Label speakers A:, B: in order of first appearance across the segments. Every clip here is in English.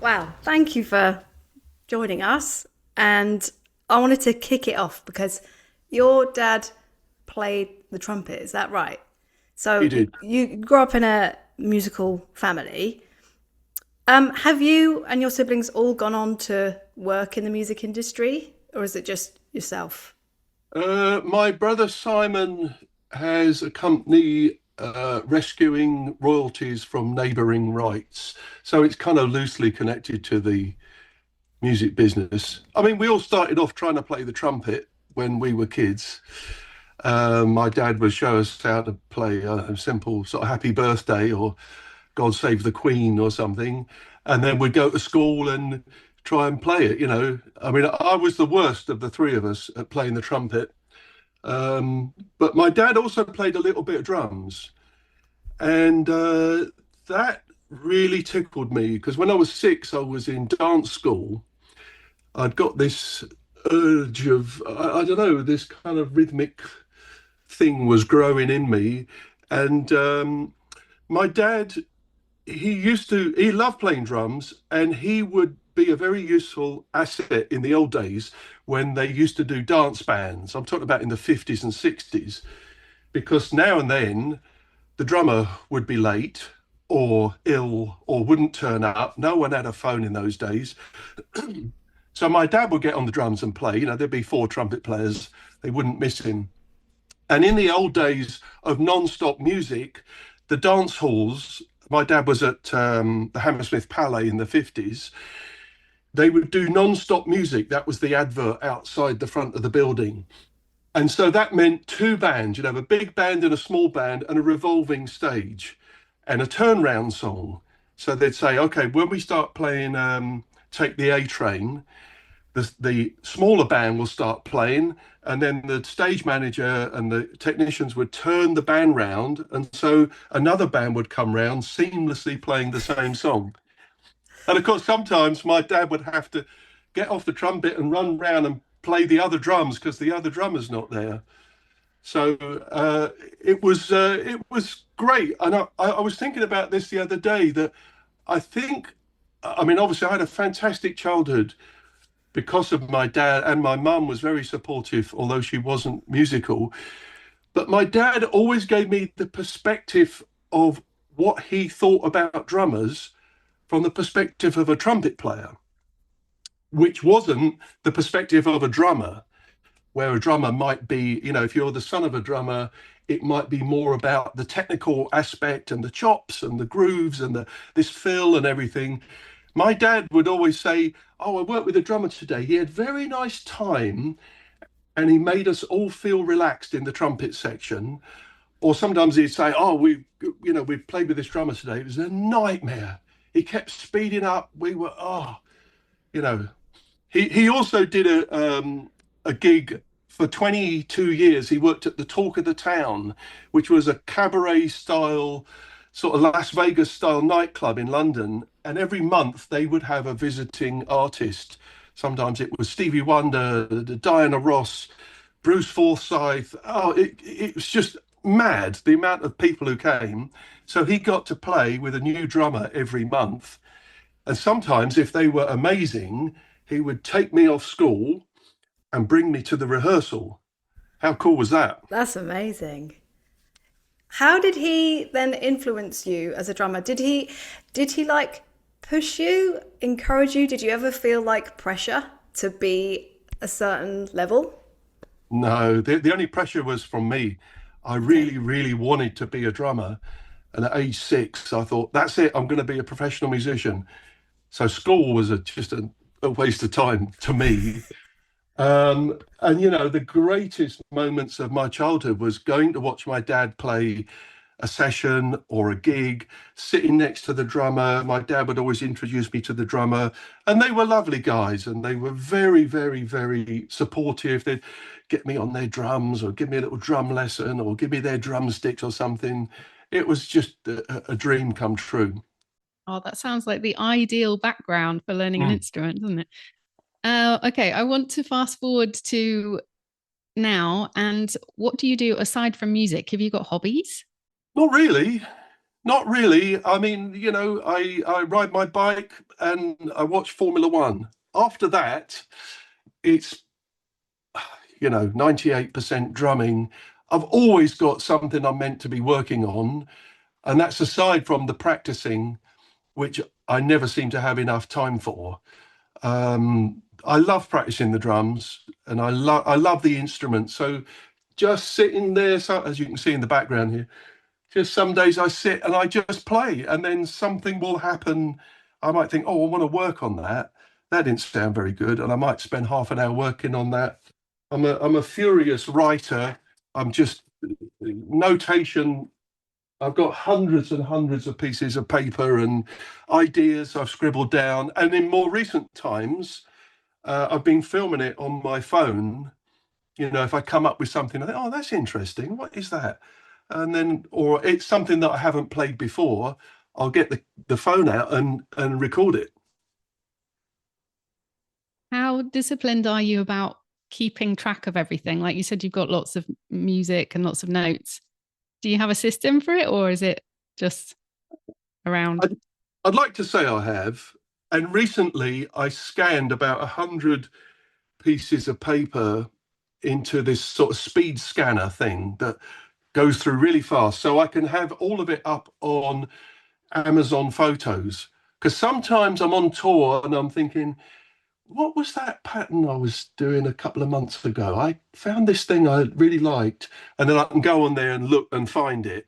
A: Wow, thank you for joining us. And I wanted to kick it off because your dad played the trumpet, is that right?
B: He
A: So
B: did.
A: you grew up in a musical family. Have you and your siblings all gone on to work in the music industry, or is it just yourself?
B: My brother Simon has a company rescuing royalties from neighbouring rights. So it's kind of loosely connected to the music business. I mean, we all started off trying to play the trumpet when we were kids. My dad would show us how to play a simple sort of happy birthday or God Save the Queen or something. And then we'd go to school and try and play it. I mean, I was the worst of the three of us at playing the trumpet. But my dad also played a little bit of drums, and that really tickled me because when I was 6, I was in dance school. I'd got this urge of, I don't know, this kind of rhythmic thing was growing in me. And my dad, he loved playing drums, and he would be a very useful asset in the old days when they used to do dance bands. I'm talking about in the 50s and 60s, because now and then the drummer would be late or ill or wouldn't turn up. No one had a phone in those days. So my dad would get on the drums and play. There'd be four trumpet players, they wouldn't miss him. And in the old days of non-stop music, the dance halls, my dad was at the Hammersmith Palais in the 50s. They would do non-stop music. That was the advert outside the front of the building. And so that meant two bands. You'd have a big band and a small band and a revolving stage and a turnaround song. So they'd say, okay, when we start playing Take the A Train, the smaller band will start playing, and then the stage manager and the technicians would turn the band round. And so another band would come round seamlessly playing the same song. And of course, sometimes my dad would have to get off the trumpet and run round and play the other drums because the other drummer's not there. So it was great, and I was thinking about this the other day that I think, I mean, obviously I had a fantastic childhood because of my dad, and my mum was very supportive, although she wasn't musical. But my dad always gave me the perspective of what he thought about drummers from the perspective of a trumpet player, which wasn't the perspective of a drummer, where a drummer might be, if you're the son of a drummer, it might be more about the technical aspect and the chops and the grooves and this fill and everything. My dad would always say, "Oh, I worked with a drummer today. He had very nice time, and he made us all feel relaxed in the trumpet section." Or sometimes he'd say, "Oh, we played with this drummer today. It was a nightmare. He kept speeding up. We were, you know." He also did a gig for 22 years. He worked at the Talk of the Town, which was a cabaret style, sort of Las Vegas style nightclub in London. And every month they would have a visiting artist. Sometimes it was Stevie Wonder, Diana Ross, Bruce Forsyth. Oh, it was just mad, the amount of people who came. So he got to play with a new drummer every month. And sometimes, if they were amazing, he would take me off school and bring me to the rehearsal. How cool was that?
A: That's amazing. How did he then influence you as a drummer? Did he like push you, encourage you? Did you ever feel like pressure to be a certain level?
B: No, the only pressure was from me. I
A: Okay.
B: really, really wanted to be a drummer. And at age 6, I thought, that's it, I'm going to be a professional musician. So school was just a waste of time to me. And the greatest moments of my childhood was going to watch my dad play a session or a gig, sitting next to the drummer. My dad would always introduce me to the drummer, and they were lovely guys, and they were very, very, very supportive. They'd get me on their drums or give me a little drum lesson or give me their drumsticks or something. It was just a dream come true.
C: Oh, that sounds like the ideal background for learning an
B: Mm.
C: instrument, doesn't it? Okay, I want to fast forward to now. And what do you do aside from music? Have you got hobbies?
B: Not really. Not really. I mean, I ride my bike and I watch Formula One. After that, it's 98% drumming. I've always got something I'm meant to be working on, and that's aside from the practicing, which I never seem to have enough time for. I love practicing the drums, and I love the instrument. So just sitting there, so as you can see in the background here, just some days I sit and I just play, and then something will happen. I might think, oh, I want to work on that. That didn't sound very good, and I might spend half an hour working on that. I'm a furious writer. I'm just notation. I've got hundreds and hundreds of pieces of paper and ideas I've scribbled down. And in more recent times, I've been filming it on my phone. If I come up with something, I think, oh, that's interesting. What is that? And then, or it's something that I haven't played before, I'll get the phone out and record it.
C: How disciplined are you about keeping track of everything? Like you said, you've got lots of music and lots of notes. Do you have a system for it, or is it just around?
B: I'd like to say I have. And recently I scanned about 100 pieces of paper into this sort of speed scanner thing that goes through really fast. So I can have all of it up on Amazon Photos. Because sometimes I'm on tour and I'm thinking, what was that pattern I was doing a couple of months ago? I found this thing I really liked. And then I can go on there and look and find it.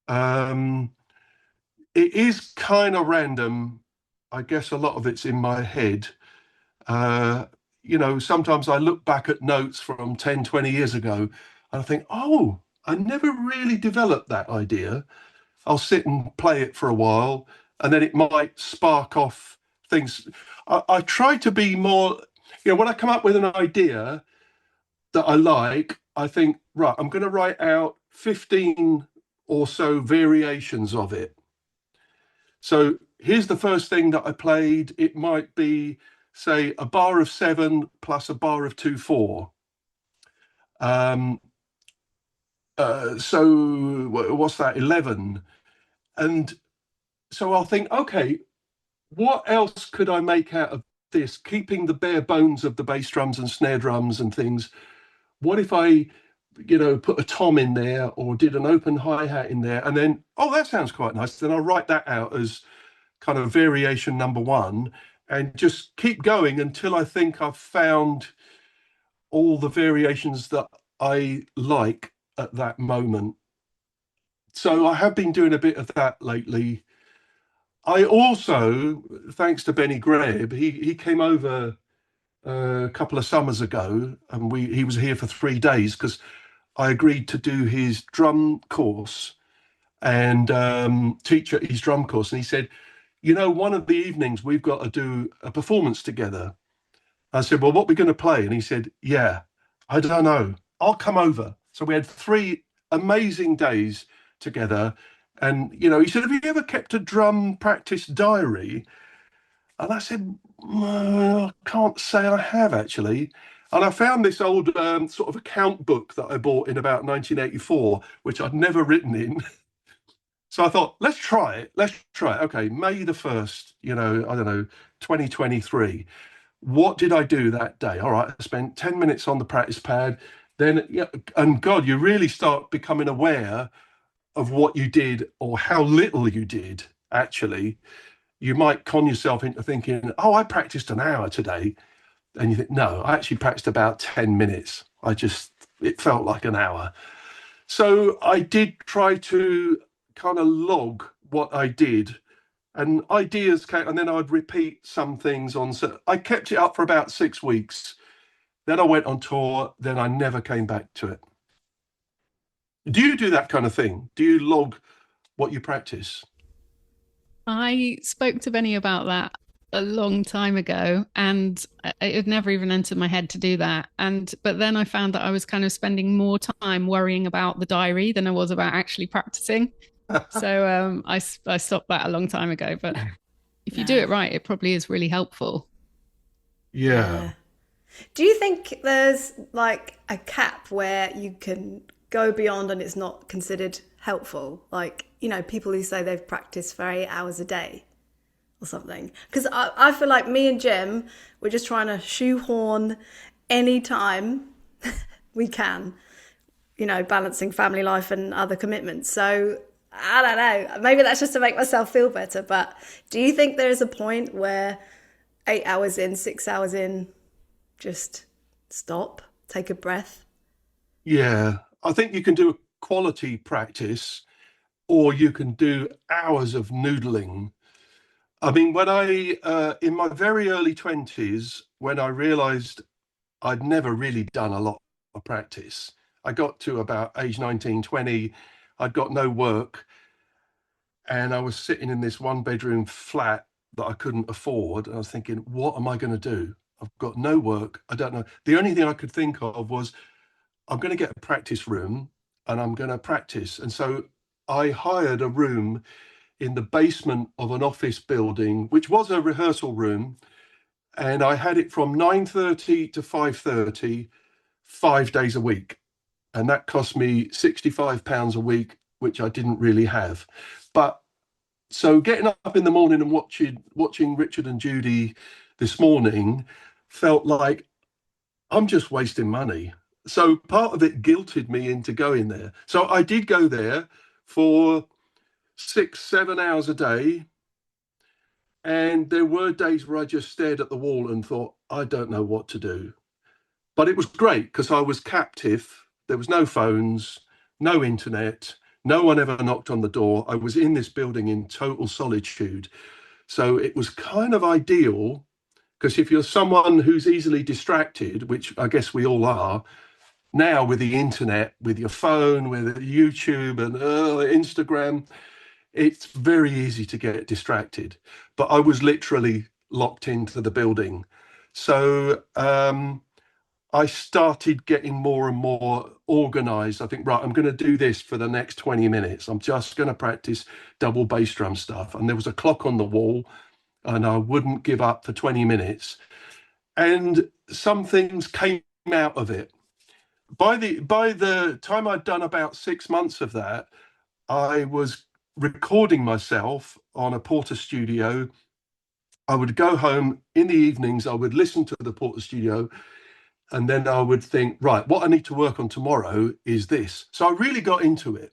B: Um, it is kind of random. I guess a lot of it's in my head. Uh, Sometimes I look back at notes from 10, 20 years ago and I think, oh, I never really developed that idea. I'll sit and play it for a while and then it might spark off things. I try to be more, when I come up with an idea that I like, I think, right, I'm going to write out 15 or so variations of it. So here's the first thing that I played. It might be, say, a bar of 7 plus a bar of 2/4. Um, so what's that? 11. And so I'll think, okay, what else could I make out of this? Keeping the bare bones of the bass drums and snare drums and things. What if I, put a tom in there or did an open hi-hat in there, and then, oh, that sounds quite nice. Then I'll write that out as kind of variation number one and just keep going until I think I've found all the variations that I like at that moment. So I have been doing a bit of that lately. I also, thanks to Benny Greb, he came over a couple of summers ago, and he was here for 3 days because I agreed to do his drum course and teach at his drum course. And he said, one of the evenings we've got to do a performance together. I said, well, what are we going to play? And he said, yeah, I don't know. I'll come over. So we had 3 amazing days together. And, he said, have you ever kept a drum practice diary? And I said, I can't say I have actually. And I found this old sort of account book that I bought in about 1984, which I'd never written in. So I thought, let's try it. Let's try it. Okay, May the 1st, I don't know, 2023. What did I do that day? All right, I spent 10 minutes on the practice pad. Then, yeah, and God, you really start becoming aware of what you did or how little you did, actually. You might con yourself into thinking, oh, I practiced an hour today. And you think, no, I actually practiced about 10 minutes. It felt like an hour. So I did try to kind of log what I did, and ideas came, and then I'd repeat some things on. So I kept it up for about 6 weeks. Then I went on tour. Then I never came back to it. Do you do that kind of thing? Do you log what you practice?
C: I spoke to Benny about that a long time ago, and it had never even entered my head to do that. But then I found that I was kind of spending more time worrying about the diary than I was about actually practicing. So I stopped that a long time ago. But if you do it right, it probably is really helpful.
B: Yeah.
A: Do you think there's like a cap where you can go beyond and it's not considered helpful? Like, you know, people who say they've practiced for 8 hours a day or something. Because I feel like me and Jim, we're just trying to shoehorn any time we can, you know, balancing family life and other commitments. So I don't know, maybe that's just to make myself feel better. But do you think there is a point where 8 hours in, 6 hours in, just stop, take a breath?
B: Yeah, I think you can do a quality practice, or you can do hours of noodling. I mean, when in my very early 20s, when I realized I'd never really done a lot of practice, I got to about age 19, 20, I'd got no work, and I was sitting in this one bedroom flat that I couldn't afford. And I was thinking, what am I going to do? I've got no work. I don't know. The only thing I could think of was I'm going to get a practice room and I'm going to practice. And so I hired a room in the basement of an office building, which was a rehearsal room. And I had it from 9:30 to 5:30, 5 days a week. And that cost me £65 a week, which I didn't really have. But so getting up in the morning and watching Richard and Judy this morning felt like I'm just wasting money. So part of it guilted me into going there. So I did go there for 6, 7 hours a day. And there were days where I just stared at the wall and thought, I don't know what to do. But it was great because I was captive. There was no phones, no internet. No one ever knocked on the door. I was in this building in total solitude. So it was kind of ideal, because if you're someone who's easily distracted, which I guess we all are, now with the internet, with your phone, with YouTube and Instagram, it's very easy to get distracted. But I was literally locked into the building. So I started getting more and more organized. I think, right, I'm going to do this for the next 20 minutes. I'm just going to practice double bass drum stuff. And there was a clock on the wall, and I wouldn't give up for 20 minutes. And some things came out of it. By the time I'd done about 6 months of that, I was recording myself on a Porter studio. I would go home in the evenings, I would listen to the Porter studio, and then I would think, right, what I need to work on tomorrow is this. So I really got into it.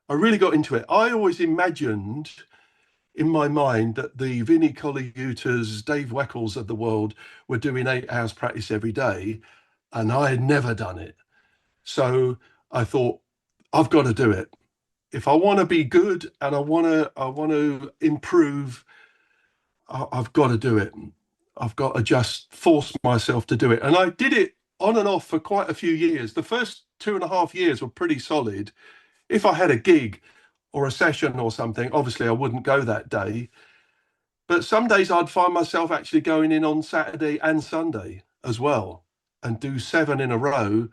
B: I always imagined in my mind that the Vinnie Colaiutas, Dave Weckels of the world were doing 8 hours practice every day, and I had never done it. So I thought, I've got to do it. If I want to be good and I want to improve, I've got to do it. I've got to just force myself to do it. And I did it on and off for quite a few years. The first 2.5 years were pretty solid. If I had a gig or a session or something, obviously I wouldn't go that day. But some days I'd find myself actually going in on Saturday and Sunday as well and do 7 in a row,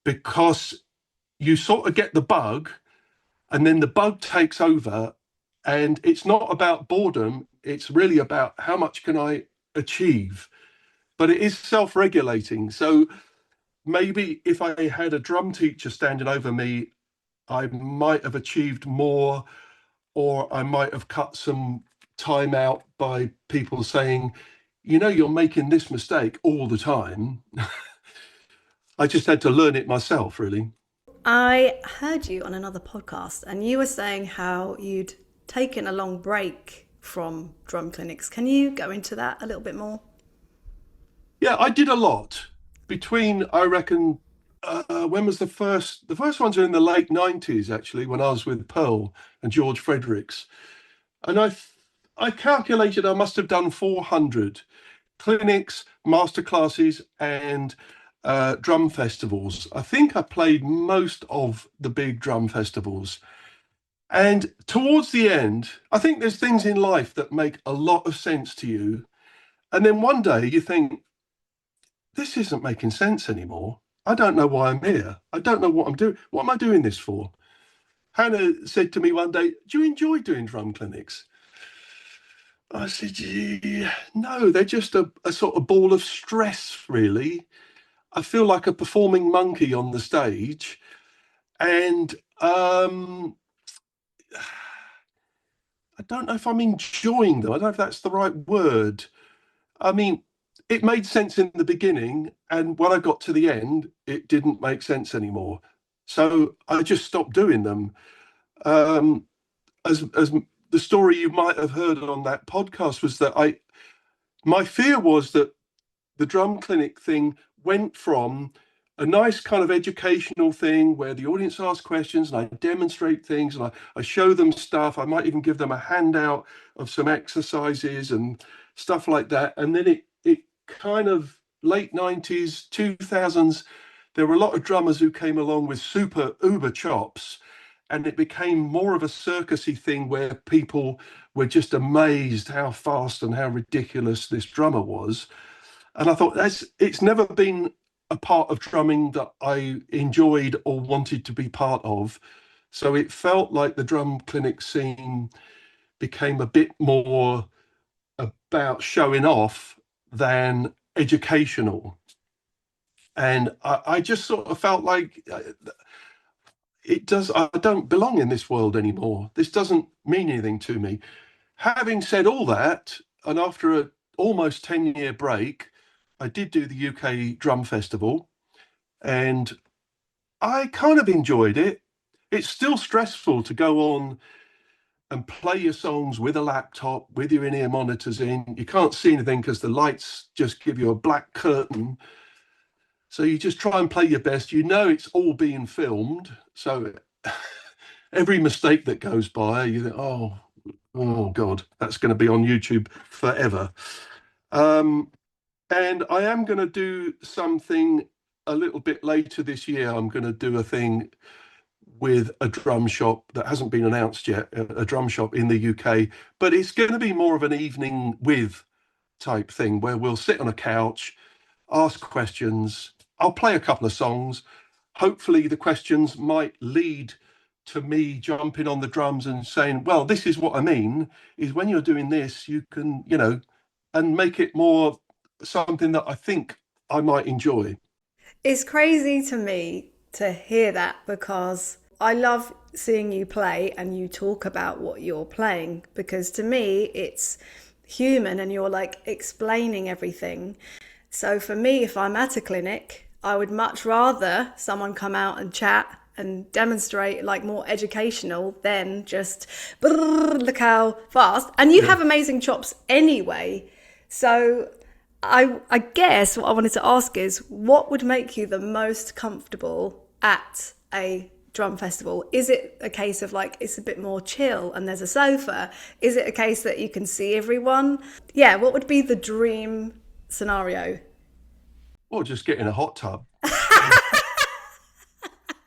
B: because you sort of get the bug, and then the bug takes over, and it's not about boredom. It's really about how much can I achieve, but it is self-regulating. So maybe if I had a drum teacher standing over me, I might have achieved more, or I might have cut some time out by people saying, you know, you're making this mistake all the time. I just had to learn it myself, really.
A: I heard you on another podcast and you were saying how you'd taken a long break from drum clinics. Can you go into that a little bit more?
B: Yeah, I did a lot between, I reckon, when was the first? The first ones are in the late 90s, actually, when I was with Pearl and George Fredericks. And I calculated I must have done 400 clinics, masterclasses, and drum festivals. I think I played most of the big drum festivals. And towards the end, I think there's things in life that make a lot of sense to you. And then one day you think, this isn't making sense anymore. I don't know why I'm here. I don't know what I'm doing. What am I doing this for? Hannah said to me one day, do you enjoy doing drum clinics? I said, yeah, no, they're just a sort of ball of stress, really. I feel like a performing monkey on the stage. And I don't know if I'm enjoying them. I don't know if that's the right word. I mean, it made sense in the beginning, and when I got to the end, it didn't make sense anymore. So I just stopped doing them. As the story you might have heard on that podcast was that my fear was that the drum clinic thing went from a nice kind of educational thing where the audience asks questions and I demonstrate things and I show them stuff. I might even give them a handout of some exercises and stuff like that. And then it kind of late 90s, 2000s, there were a lot of drummers who came along with super uber chops, and it became more of a circusy thing where people were just amazed how fast and how ridiculous this drummer was. And I thought it's never been a part of drumming that I enjoyed or wanted to be part of. So it felt like the drum clinic scene became a bit more about showing off than educational. And I just sort of felt like I don't belong in this world anymore. This doesn't mean anything to me. Having said all that, and after a almost 10-year break, I did do the UK Drum Festival, and I kind of enjoyed it. It's still stressful to go on and play your songs with a laptop, with your in-ear monitors in. You can't see anything because the lights just give you a black curtain. So you just try and play your best. You know it's all being filmed. So every mistake that goes by, you think, oh God, that's going to be on YouTube forever. And I am going to do something a little bit later this year. I'm going to do a thing with a drum shop that hasn't been announced yet, a drum shop in the UK, but it's going to be more of an evening with type thing where we'll sit on a couch, ask questions. I'll play a couple of songs. Hopefully the questions might lead to me jumping on the drums and saying, well, this is what I mean, is when you're doing this, you can, and make it more something that I think I might enjoy.
A: It's crazy to me to hear that because I love seeing you play and you talk about what you're playing because to me it's human and you're like explaining everything. So for me, if I'm at a clinic, I would much rather someone come out and chat and demonstrate like more educational than just look how fast. And you have amazing chops anyway. So I guess what I wanted to ask is what would make you the most comfortable at a drum festival? Is it a case of like it's a bit more chill and there's a sofa? Is it a case that you can see everyone? Yeah, what would be the dream scenario?
B: Or just get in a hot tub.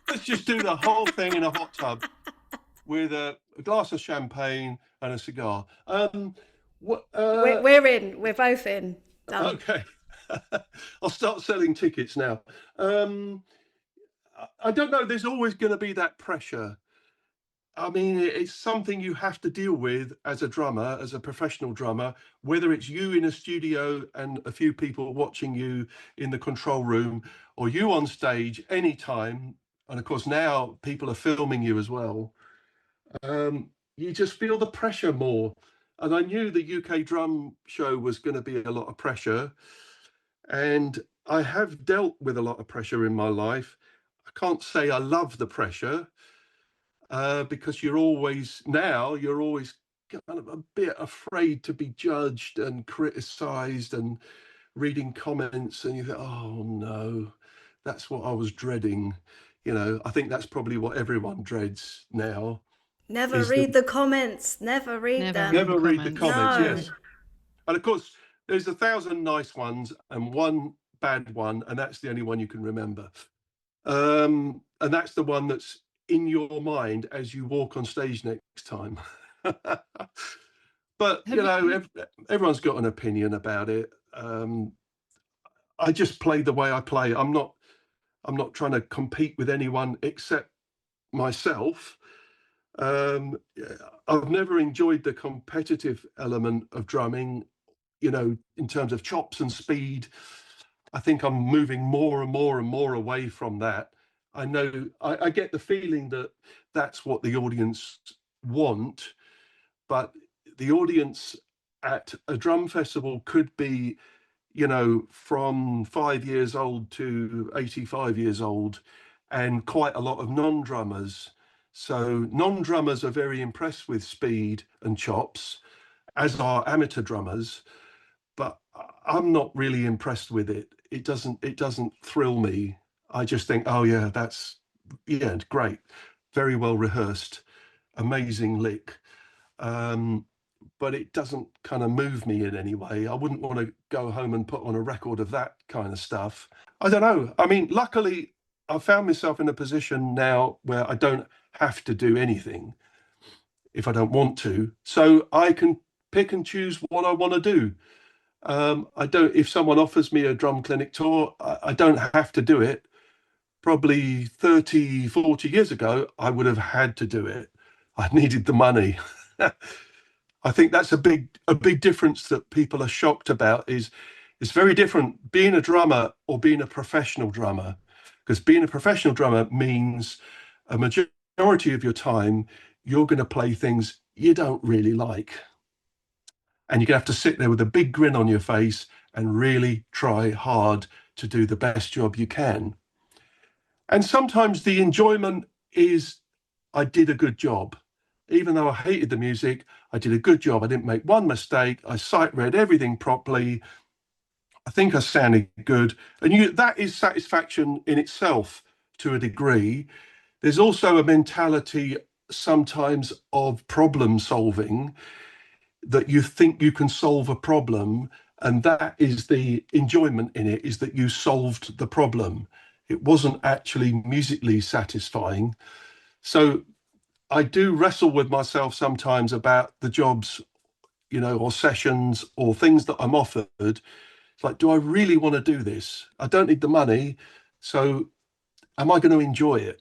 B: Let's just do the whole thing in a hot tub with a glass of champagne and a cigar.
A: We're in. We're both in. Done.
B: Okay. I'll start selling tickets now. I don't know. There's always going to be that pressure. I mean, it's something you have to deal with as a drummer, as a professional drummer, whether it's you in a studio and a few people watching you in the control room, or you on stage anytime. And of course, now people are filming you as well. You just feel the pressure more. And I knew the UK drum show was going to be a lot of pressure. And I have dealt with a lot of pressure in my life. I can't say I love the pressure. Because you're always kind of a bit afraid to be judged and criticized and reading comments, and you think, oh no, that's what I was dreading. I think that's probably what everyone dreads now.
A: Never read the comments. Never read them.
B: Never read the comments.
A: No.
B: Yes, and of course there's 1,000 nice ones and one bad one, and that's the only one you can remember. And that's the one that's in your mind as you walk on stage next time. But everyone's got an opinion about it. I just play the way I play. I'm not trying to compete with anyone except myself. I've never enjoyed the competitive element of drumming, in terms of chops and speed. I think I'm moving more and more and more away from that. I know I get the feeling that that's what the audience want, but the audience at a drum festival could be, from 5 years old to 85 years old, and quite a lot of non-drummers. So non-drummers are very impressed with speed and chops, as are amateur drummers, but I'm not really impressed with it. It doesn't thrill me. I just think, oh yeah, great, very well rehearsed, amazing lick. Um, but it doesn't kind of move me in any way. I wouldn't want to go home and put on a record of that kind of stuff. I don't know. I mean, luckily, I found myself in a position now where I don't have to do anything if I don't want to. So I can pick and choose what I want to do. I don't, if someone offers me a drum clinic tour, I don't have to do it. Probably 30, 40 years ago, I would have had to do it. I needed the money. I think that's a big difference that people are shocked about. Is it's very different being a drummer or being a professional drummer, because being a professional drummer means a majority of your time you're going to play things you don't really like, and you're going to have to sit there with a big grin on your face and really try hard to do the best job you can. And sometimes the enjoyment is, I did a good job. Even though I hated the music, I did a good job. I didn't make one mistake. I sight read everything properly. I think I sounded good. And that is satisfaction in itself to a degree. There's also a mentality sometimes of problem solving, that you think you can solve a problem. And that is the enjoyment in it, is that you solved the problem. It wasn't actually musically satisfying. So I do wrestle with myself sometimes about the jobs, or sessions or things that I'm offered. It's like, do I really want to do this? I don't need the money. So am I going to enjoy it?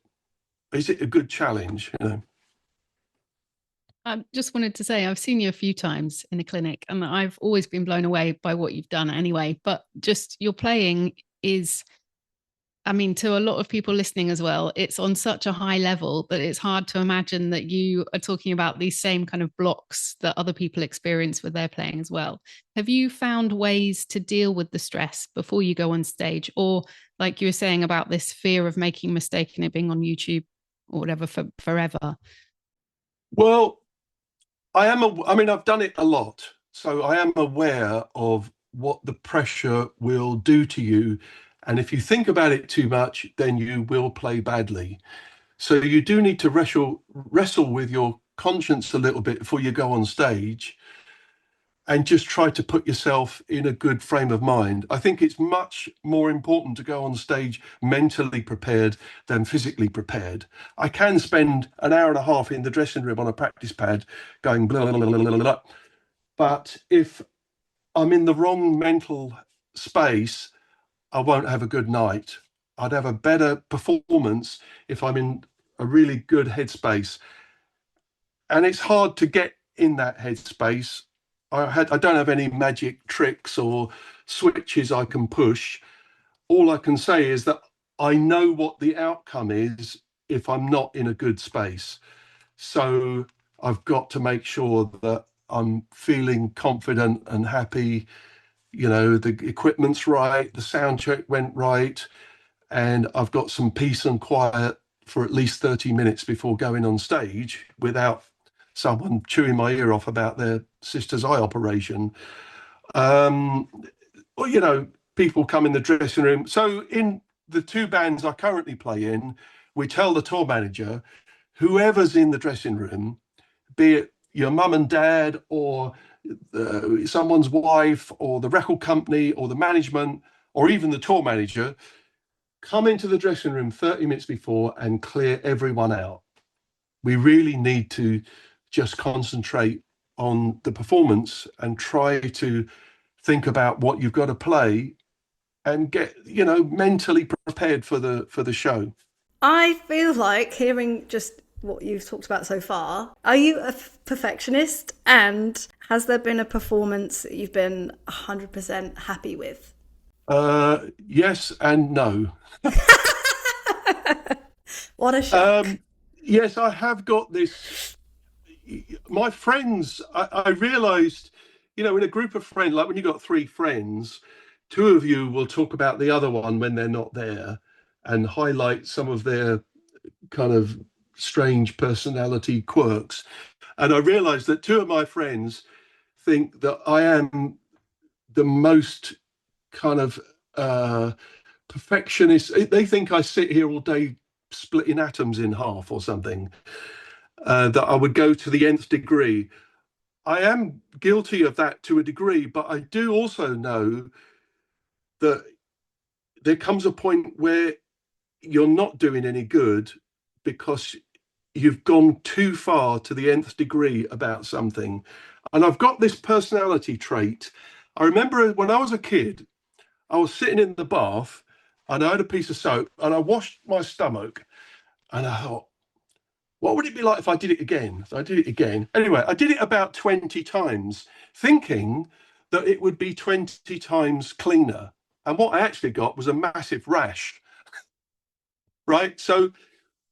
B: Is it a good challenge?
C: I just wanted to say I've seen you a few times in the clinic and I've always been blown away by what you've done anyway. But just your playing is, I mean, to a lot of people listening as well, it's on such a high level that it's hard to imagine that you are talking about these same kind of blocks that other people experience with their playing as well. Have you found ways to deal with the stress before you go on stage? Or like you were saying about this fear of making a mistake and it being on YouTube or whatever for forever?
B: Well, I've done it a lot. So I am aware of what the pressure will do to you. And if you think about it too much, then you will play badly. So you do need to wrestle with your conscience a little bit before you go on stage, and just try to put yourself in a good frame of mind. I think it's much more important to go on stage mentally prepared than physically prepared. I can spend an hour and a half in the dressing room on a practice pad going blah, blah, blah, blah, blah, blah. But if I'm in the wrong mental space, I won't have a good night. I'd have a better performance if I'm in a really good headspace. And it's hard to get in that headspace. I don't have any magic tricks or switches I can push. All I can say is that I know what the outcome is if I'm not in a good space. So I've got to make sure that I'm feeling confident and happy. The equipment's right, the sound check went right, and I've got some peace and quiet for at least 30 minutes before going on stage without someone chewing my ear off about their sister's eye operation. Or, people come in the dressing room. So in the two bands I currently play in, we tell the tour manager, whoever's in the dressing room, be it your mum and dad or someone's wife or the record company or the management or even the tour manager, come into the dressing room 30 minutes before and clear everyone out. We really need to just concentrate on the performance and try to think about what you've got to play and get, mentally prepared for the show.
A: I feel like hearing just what you've talked about so far, are you a perfectionist? And has there been a performance that you've been 100% happy with?
B: Yes and no.
A: What a shock.
B: Yes, I have got this. My friends, I realized, in a group of friends, like when you've got three friends, two of you will talk about the other one when they're not there and highlight some of their kind of strange personality quirks. And I realized that two of my friends think that I am the most kind of perfectionist. They think I sit here all day splitting atoms in half or something, that I would go to the nth degree. I am guilty of that to a degree, but I do also know that there comes a point where you're not doing any good because you've gone too far to the nth degree about something. And I've got this personality trait. I remember when I was a kid, I was sitting in the bath and I had a piece of soap and I washed my stomach and I thought, what would it be like if I did it again? So I did it again. Anyway, I did it about 20 times, thinking that it would be 20 times cleaner. And what I actually got was a massive rash, right? So,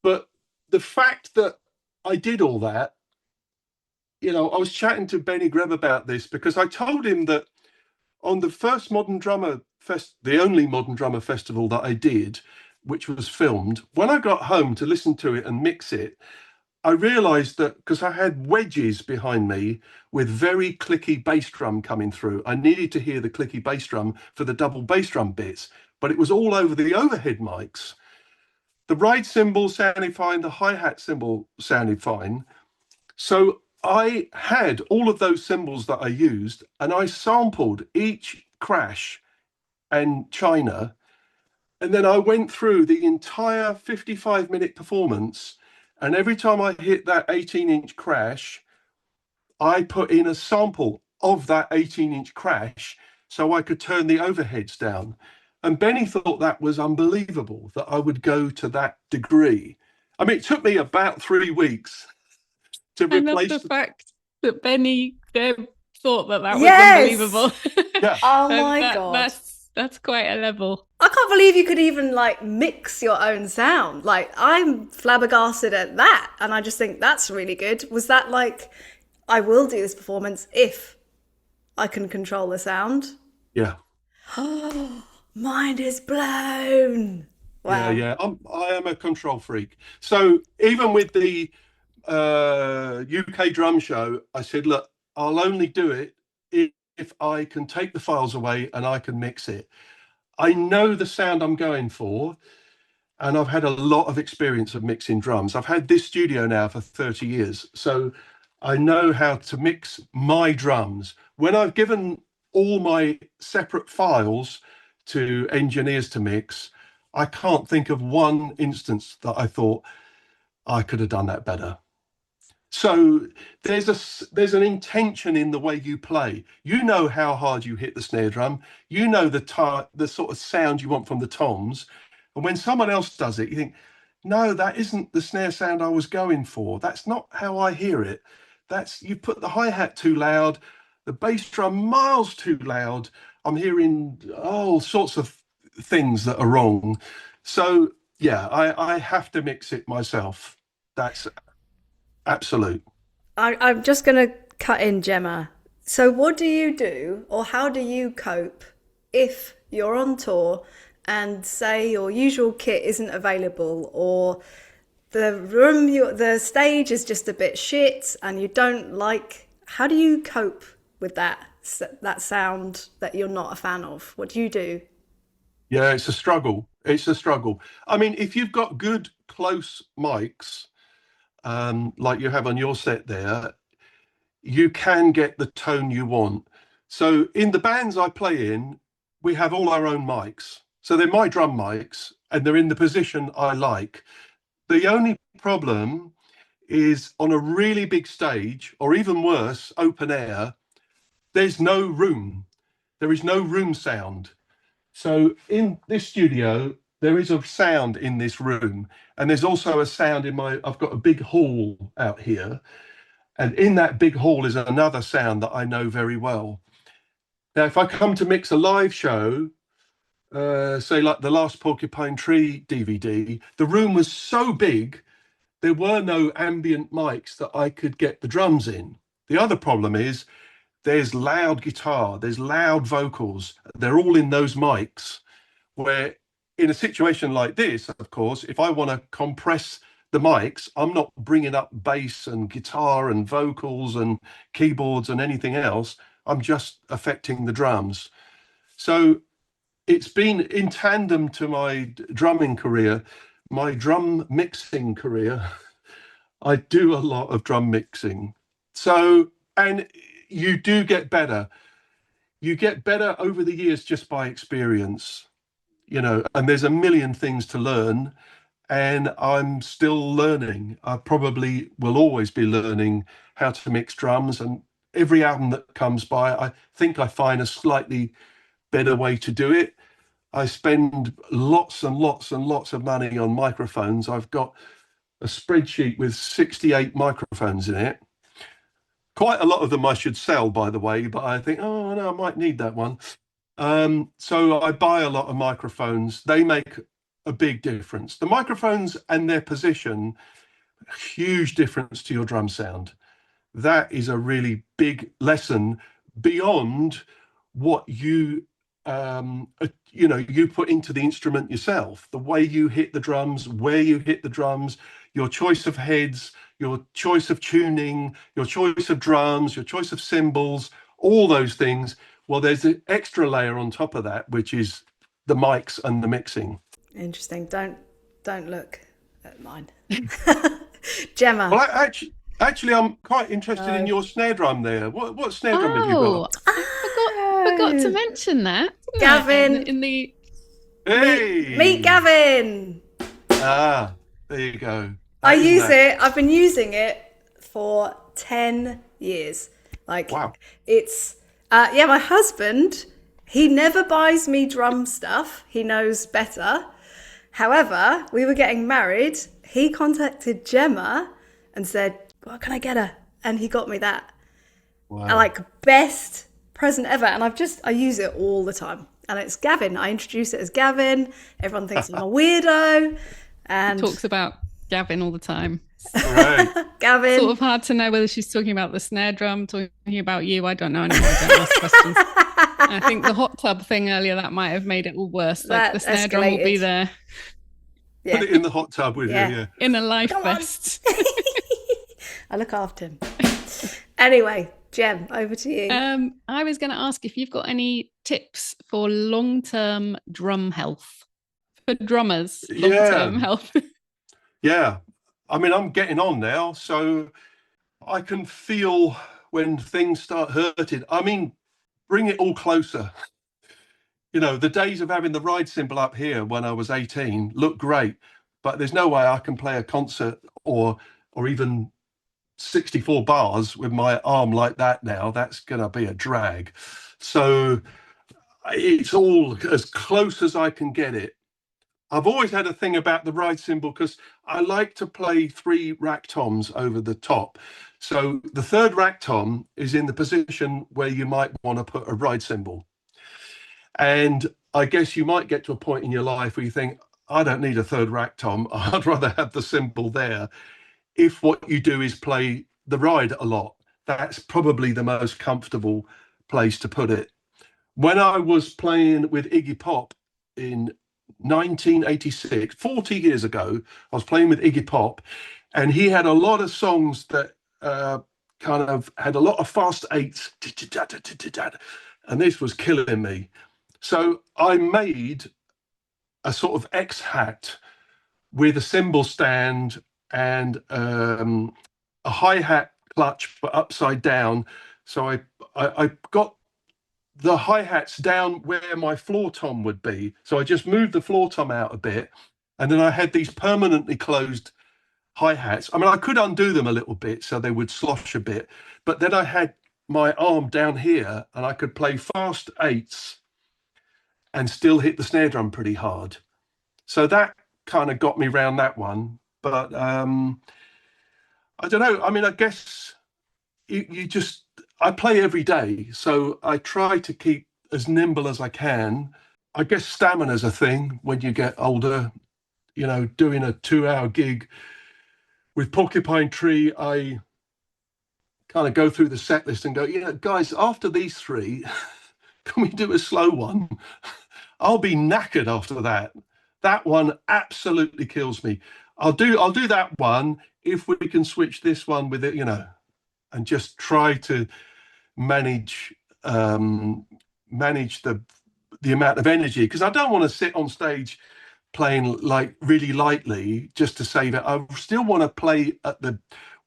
B: but the fact that I did all that, I was chatting to Benny Greb about this because I told him that on the first Modern Drummer Fest, the only Modern Drummer Festival that I did, which was filmed, when I got home to listen to it and mix it, I realized that because I had wedges behind me with very clicky bass drum coming through, I needed to hear the clicky bass drum for the double bass drum bits, but it was all over the overhead mics. The ride cymbal sounded fine, the hi-hat cymbal sounded fine. So I had all of those cymbals that I used and I sampled each crash and china. And then I went through the entire 55-minute performance. And every time I hit that 18-inch crash, I put in a sample of that 18-inch crash so I could turn the overheads down. And Benny thought that was unbelievable that I would go to that degree. I mean, it took me about 3 weeks to
C: I love
B: replace
C: the fact that Benny thought that was
A: Yes.
C: unbelievable.
B: Yeah.
A: Oh my God.
C: That's quite a level.
A: I can't believe you could even like mix your own sound. Like I'm flabbergasted at that, and I just think that's really good. Was that like, I will do this performance if I can control the sound?
B: Yeah.
A: Oh, mind is blown.
B: Yeah,
A: Wow.
B: yeah. I am a control freak. So even with the UK drum show, I said, look, I'll only do it if I can take the files away and I can mix it. I know the sound I'm going for, and I've had a lot of experience of mixing drums. I've had this studio now for 30 years, so I know how to mix my drums. When I've given all my separate files to engineers to mix, I can't think of one instance that I thought I could have done that better. So there's an intention in the way you play. You know how hard you hit the snare drum. You know the sort of sound you want from the toms. And when someone else does it, you think, no, that isn't the snare sound I was going for. That's not how I hear it. That's you put the hi-hat too loud, the bass drum miles too loud. I'm hearing all sorts of things that are wrong. So yeah, I have to mix it myself. That's absolute.
A: I'm just going to cut in, Gemma. So, what do you do, or how do you cope if you're on tour and say your usual kit isn't available, or the stage is just a bit shit, and you don't like? How do you cope with that sound that you're not a fan of? What do you do?
B: Yeah, it's a struggle. It's a struggle. I mean, if you've got good close mics, like you have on your set there, you can get the tone you want. So in the bands I play in, we have all our own mics. So they're my drum mics and they're in the position I like. The only problem is on a really big stage, or even worse, open air, there's no room. There is no room sound. So in this studio, there is a sound in this room, and there's also a sound I've got a big hall out here, and in that big hall is another sound that I know very well. Now, if I come to mix a live show, say like the last Porcupine Tree DVD, the room was so big, there were no ambient mics that I could get the drums in. The other problem is there's loud guitar, there's loud vocals, they're all in those mics, where in a situation like this, of course, if I want to compress the mics, I'm not bringing up bass and guitar and vocals and keyboards and anything else. I'm just affecting the drums. So it's been in tandem to my drumming career, my drum mixing career. I do a lot of drum mixing. So, and you do get better. You get better over the years just by experience, and there's a million things to learn. And I'm still learning. I probably will always be learning how to mix drums. And every album that comes by, I think I find a slightly better way to do it. I spend lots and lots and lots of money on microphones. I've got a spreadsheet with 68 microphones in it. Quite a lot of them I should sell, by the way, but I think, oh, no, I might need that one. So I buy a lot of microphones. They make a big difference. The microphones and their position, huge difference to your drum sound. That is a really big lesson beyond what you put into the instrument yourself. The way you hit the drums, where you hit the drums, your choice of heads, your choice of tuning, your choice of drums, your choice of cymbals, all those things. Well, there's an extra layer on top of that, which is the mics and the mixing.
A: Interesting. Don't look at mine. Gemma.
B: Well, actually, I'm quite interested in your snare drum there. What snare drum have you got?
C: I forgot to mention that.
A: Gavin.
C: In the
B: Hey!
A: Meet Gavin.
B: Ah, there you go.
A: I've been using it for 10 years.
B: Wow.
A: It's, my husband, he never buys me drum stuff. He knows better. However, we were getting married. He contacted Gemma and said, what can I get her? And he got me that.
B: Wow.
A: Best present ever. And I use it all the time. And it's Gavin. I introduce it as Gavin. Everyone thinks I'm a weirdo. And
C: talks about Gavin all the time.
B: Right.
A: Gavin.
C: Sort of hard to know whether she's talking about the snare drum, talking about you. I don't know anymore. I don't ask questions. I think the hot tub thing earlier, that might have made it all worse. Like the snare drum will be there.
B: Yeah. Put it in the hot tub with you, yeah.
C: In a life vest.
A: I look after him. Anyway, Gem, over to you.
C: I was going to ask if you've got any tips for long-term drum health. For drummers, long-term health.
B: Yeah. I mean, I'm getting on now, so I can feel when things start hurting. I mean, bring it all closer. The days of having the ride cymbal up here when I was 18 look great, but there's no way I can play a concert or even 64 bars with my arm like that now. That's going to be a drag. So it's all as close as I can get it. I've always had a thing about the ride cymbal because I like to play 3 rack toms over the top. So the third rack tom is in the position where you might want to put a ride cymbal. And I guess you might get to a point in your life where you think, I don't need a third rack tom. I'd rather have the cymbal there. If what you do is play the ride a lot, that's probably the most comfortable place to put it. When I was playing with Iggy Pop in 1986, 40 years ago, I was playing with Iggy Pop, and he had a lot of songs that kind of had a lot of fast eights, and this was killing me. So I made a sort of X hat with a cymbal stand and a hi-hat clutch but upside down. So I got the hi-hats down where my floor tom would be. So I just moved the floor tom out a bit, and then I had these permanently closed hi-hats. I mean, I could undo them a little bit so they would slosh a bit, but then I had my arm down here and I could play fast eights and still hit the snare drum pretty hard. So that kind of got me around that one. But I don't know. I mean, I guess I play every day. So I try to keep as nimble as I can. I guess stamina's a thing when you get older. You know, doing a 2 hour gig with Porcupine Tree, I kind of go through the set list and go, guys, after these three, can we do a slow one? I'll be knackered after that. That one absolutely kills me. I'll do that one if we can switch this one with it, and just try to manage manage the amount of energy, because I don't want to sit on stage playing like really lightly just to save it. I still want to play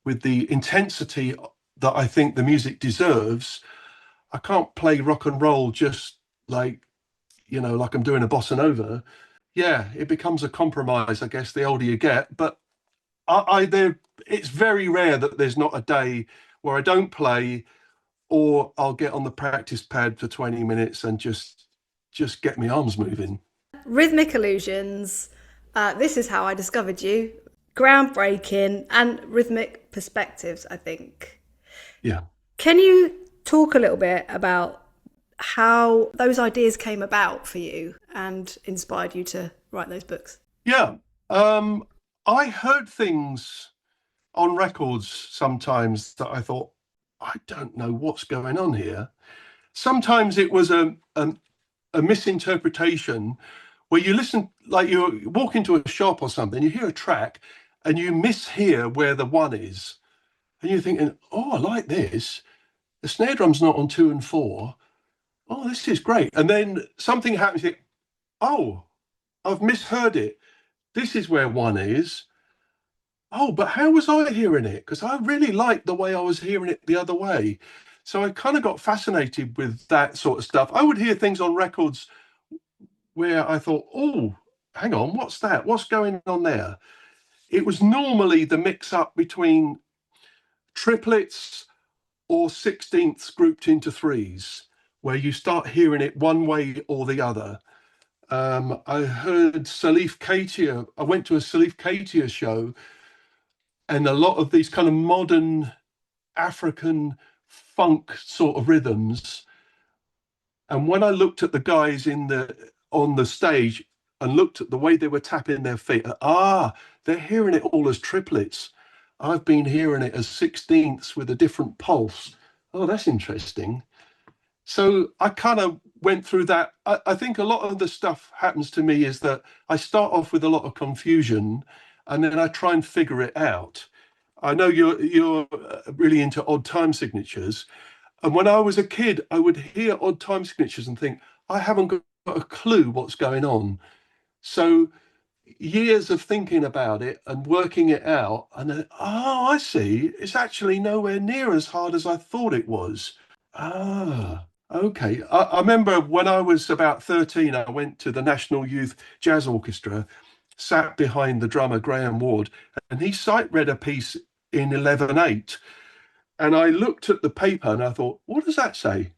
B: with the intensity that I think the music deserves. I can't play rock and roll just like, like I'm doing a bossa nova. Yeah, it becomes a compromise, I guess, the older you get. But it's very rare that there's not a day where I don't play, or I'll get on the practice pad for 20 minutes and just get my arms moving.
A: Rhythmic Illusions. This is how I discovered you. Groundbreaking and rhythmic perspectives, I think.
B: Yeah.
A: Can you talk a little bit about how those ideas came about for you and inspired you to write those books?
B: Yeah. I heard things on records sometimes that I thought, I don't know what's going on here. Sometimes it was a misinterpretation where you listen, like you walk into a shop or something, you hear a track and you mishear where the one is. And you're thinking, oh, I like this. The snare drum's not on 2 and 4. Oh, this is great. And then something happens. You think, oh, I've misheard it. This is where 1 is. Oh, but how was I hearing it? Because I really liked the way I was hearing it the other way. So I kind of got fascinated with that sort of stuff. I would hear things on records where I thought, oh, hang on, what's that? What's going on there? It was normally the mix up between triplets or sixteenths grouped into threes, where you start hearing it one way or the other. I heard Salif Katia. I went to a Salif Katia show, and a lot of these kind of modern African funk sort of rhythms. And when I looked at the guys on the stage and looked at the way they were tapping their feet, they're hearing it all as triplets. I've been hearing it as sixteenths with a different pulse. Oh, that's interesting. So I kind of went through that. I think a lot of the stuff happens to me is that I start off with a lot of confusion and then I try and figure it out. I know you're really into odd time signatures. And when I was a kid, I would hear odd time signatures and think, I haven't got a clue what's going on. So years of thinking about it and working it out, and then, oh, I see. It's actually nowhere near as hard as I thought it was. Okay. I remember when I was about 13, I went to the National Youth Jazz Orchestra, sat behind the drummer, Graham Ward, and he sight read a piece in 11/8. And I looked at the paper and I thought, what does that say?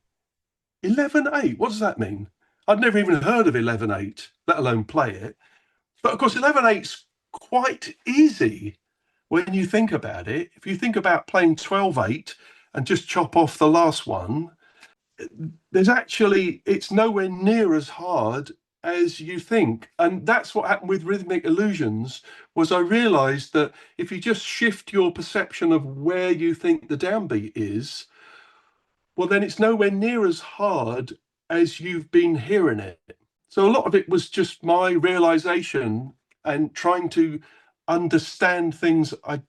B: 11/8? What does that mean? I'd never even heard of 11/8, let alone play it. But of course, 11/8's quite easy when you think about it. If you think about playing 12/8 and just chop off the last one, it's nowhere near as hard as you think. And that's what happened with Rhythmic Illusions, was I realized that if you just shift your perception of where you think the downbeat is, well, then it's nowhere near as hard as you've been hearing it. So a lot of it was just my realization and trying to understand things I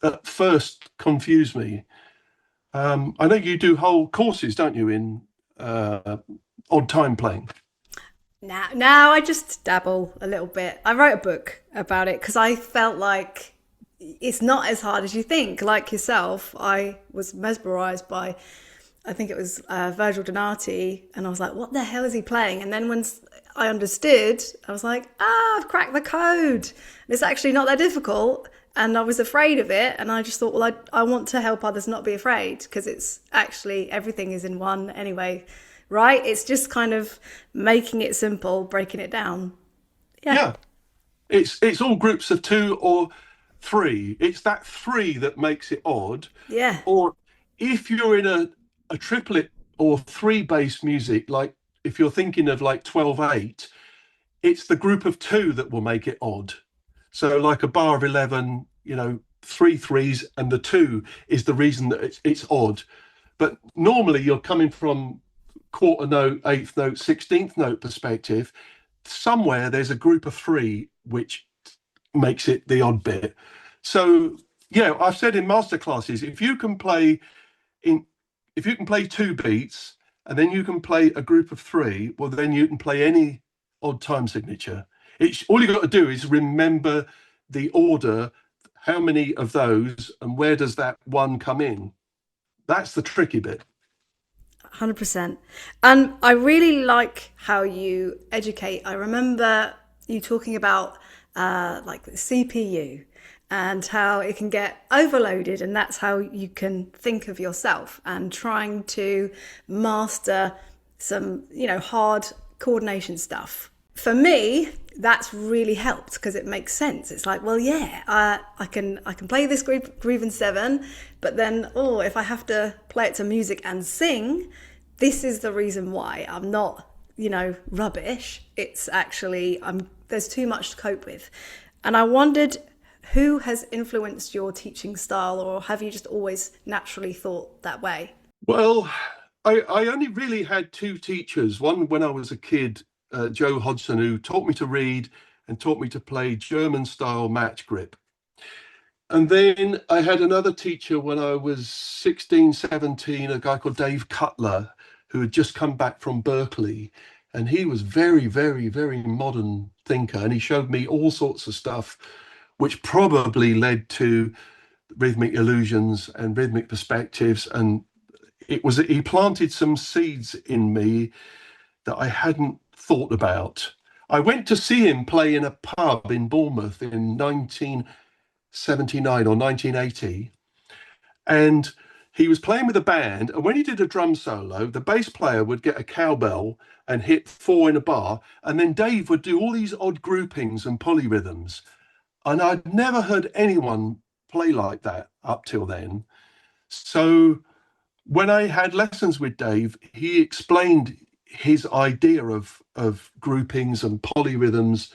B: at first confused me. I know you do whole courses, don't you, in odd time playing?
A: Now I just dabble a little bit. I wrote a book about it because I felt like it's not as hard as you think. Like yourself, I was mesmerized by, I think it was Virgil Donati, and I was like, what the hell is he playing? And then once I understood, I was like, I've cracked the code. It's actually not that difficult. And I was afraid of it. And I just thought, well, I want to help others not be afraid, because it's actually, everything is in one anyway, right? It's just kind of making it simple, breaking it down.
B: Yeah. It's all groups of 2 or 3. It's that 3 that makes it odd.
A: Yeah.
B: Or if you're in a triplet or 3 bass music, like if you're thinking of like 12/8, it's the group of two that will make it odd. So like a bar of 11, you know, three threes, and the two is the reason that it's odd. But normally you're coming from quarter note, eighth note, 16th note perspective. Somewhere there's a group of three which makes it the odd bit. So yeah, I've said in masterclasses, in if you can play two beats and then you can play a group of three, well then you can play any odd time signature. It's all you got to do is remember the order, how many of those, and where does that one come in. That's the tricky bit.
A: 100%. And I really like how you educate. I remember you talking about like the CPU and how it can get overloaded, and that's how you can think of yourself, and trying to master some, you know, hard coordination stuff. For me, that's really helped because it makes sense. It's like, well, yeah, I can play this groove in 7, but then, oh, if I have to play it to music and sing, this is the reason why. I'm not, you know, rubbish. It's actually there's too much to cope with. And I wondered, who has influenced your teaching style, or have you just always naturally thought that way?
B: Well, I only really had two teachers. One when I was a kid, Joe Hodgson, who taught me to read and taught me to play German style match grip. And then I had another teacher when I was 16, 17, a guy called Dave Cutler, who had just come back from Berkeley. And he was very, very, very modern thinker. And he showed me all sorts of stuff, which probably led to rhythmic illusions and rhythmic perspectives. And he planted some seeds in me that I hadn't thought about. I went to see him play in a pub in Bournemouth in 1979 or 1980, and he was playing with a band, and when he did a drum solo, the bass player would get a cowbell and hit 4 in a bar, and then Dave would do all these odd groupings and polyrhythms, and I'd never heard anyone play like that up till then. So when I had lessons with Dave, he explained his idea of groupings and polyrhythms,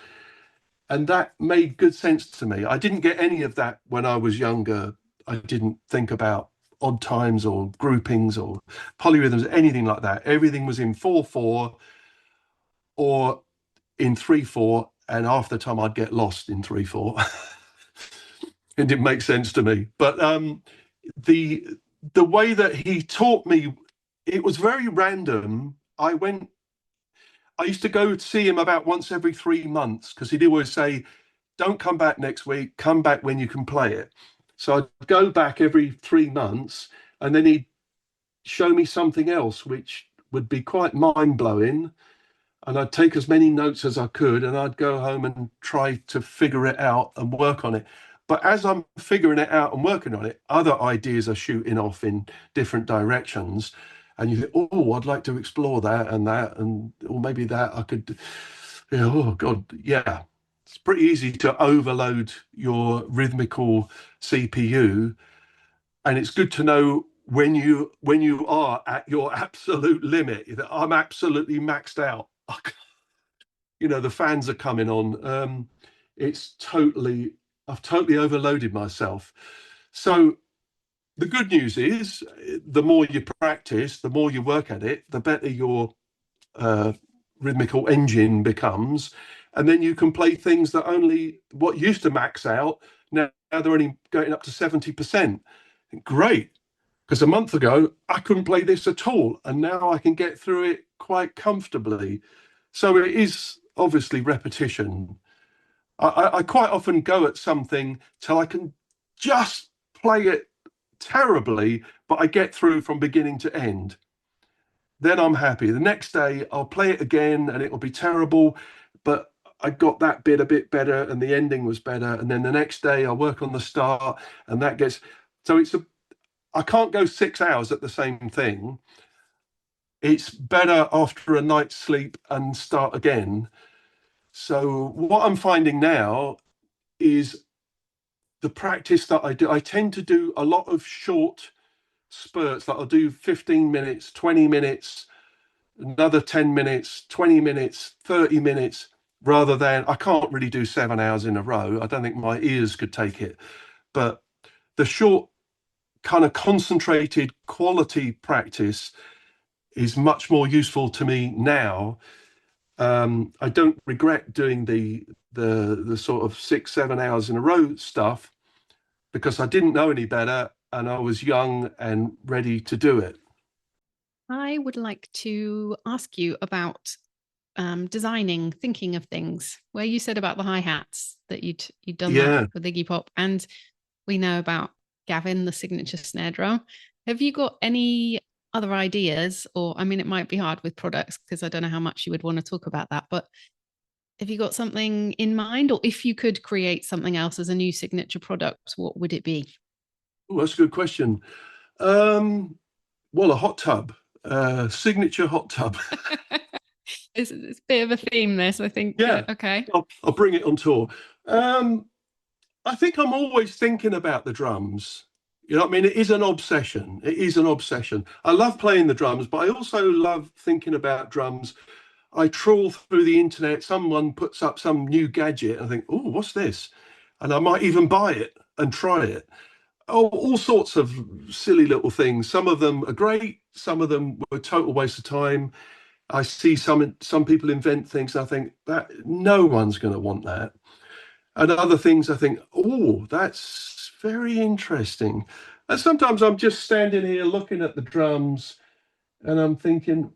B: and that made good sense to me. I didn't get any of that when I was younger. I didn't think about odd times or groupings or polyrhythms, anything like that. Everything was in 4/4 or in 3/4, and half the time I'd get lost in 3/4. It didn't make sense to me. But the way that he taught me, it was very random. I used to go see him about once every 3 months, because he'd always say, don't come back next week, come back when you can play it. So I'd go back every 3 months, and then he'd show me something else, which would be quite mind-blowing. And I'd take as many notes as I could, and I'd go home and try to figure it out and work on it. But as I'm figuring it out and working on it, other ideas are shooting off in different directions. And you think, oh, I'd like to explore that, or maybe that I could, oh God, yeah. It's pretty easy to overload your rhythmical CPU. And it's good to know when you are at your absolute limit, that I'm absolutely maxed out. You know, the fans are coming on. I've totally overloaded myself. So the good news is, the more you practice, the more you work at it, the better your rhythmical engine becomes. And then you can play things that only what used to max out, now they're only going up to 70%. Great. Because a month ago, I couldn't play this at all. And now I can get through it quite comfortably. So it is obviously repetition. I quite often go at something till I can just play it terribly, but I get through from beginning to end. Then I'm happy. The next day I'll play it again and it'll be terrible, but I got that bit a bit better and the ending was better. And then the next day I'll work on the start, and that gets, so I can't go 6 hours at the same thing. It's better after a night's sleep and start again. So what I'm finding now is the practice that I do, I tend to do a lot of short spurts that I'll do 15 minutes, 20 minutes, another 10 minutes, 20 minutes, 30 minutes, rather than I can't really do 7 hours in a row. I don't think my ears could take it. But the short, kind of concentrated quality practice is much more useful to me now. I don't regret doing the sort of 6, 7 hours in a row stuff because I didn't know any better and I was young and ready to do it.
C: I would like to ask you about designing, thinking of things, where you said about the hi-hats that you'd done
B: Yeah.
C: that with Iggy Pop, and we know about Gavin, the signature snare drum. Have you got any other ideas? Or, I mean, it might be hard with products because I don't know how much you would want to talk about that, but have you got something in mind? Or if you could create something else as a new signature product, what would it be?
B: Oh, that's a good question. Well, a hot tub, signature hot tub.
C: It's a bit of a theme, this, I think.
B: Yeah,
C: Okay.
B: I'll bring it on tour. I think I'm always thinking about the drums. You know what I mean? It is an obsession. It is an obsession. I love playing the drums, but I also love thinking about drums. I trawl through the internet, someone puts up some new gadget, and I think, oh, what's this? And I might even buy it and try it. Oh, all sorts of silly little things. Some of them are great, some of them were a total waste of time. I see some people invent things, and I think that no one's going to want that. And other things I think, oh, that's very interesting. And sometimes I'm just standing here looking at the drums and I'm thinking,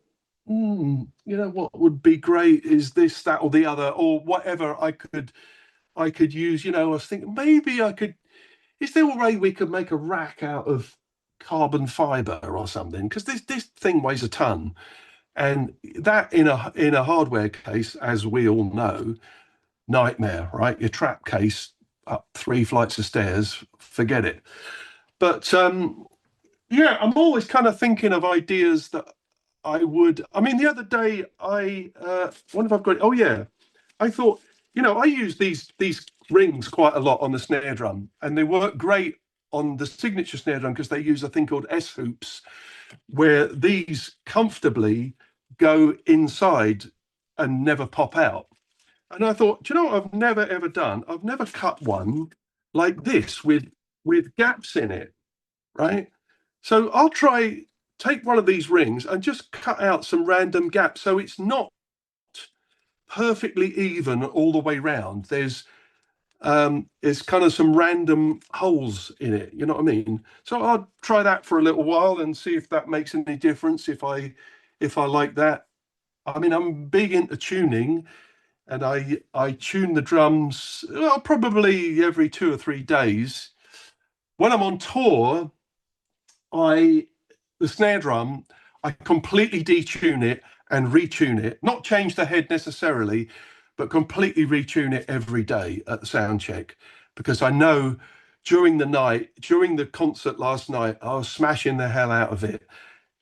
B: what would be great is this, that, or the other, or whatever I could use. I was thinking maybe I could, is there a way we could make a rack out of carbon fiber or something? Because this thing weighs a ton. And that in a hardware case, as we all know, nightmare, right? Your trap case up 3 flights of stairs, forget it. But yeah, I'm always kind of thinking of ideas that I mean, the other day I wonder if I've got it. Oh yeah, I thought, I use these rings quite a lot on the snare drum, and they work great on the signature snare drum because they use a thing called S hoops, where these comfortably go inside and never pop out. And I thought, do you know what I've never ever done? I've never cut one like this with gaps in it, right? So I'll take one of these rings and just cut out some random gaps so it's not perfectly even all the way round. There's kind of some random holes in it, you know what I mean? So I'll try that for a little while and see if that makes any difference, if I like that. I mean, I'm big into tuning, and I tune the drums, well, probably every 2 or 3 days. When I'm on tour, the snare drum, I completely detune it and retune it, not change the head necessarily, but completely retune it every day at the sound check, because I know during the night, during the concert last night, I was smashing the hell out of it,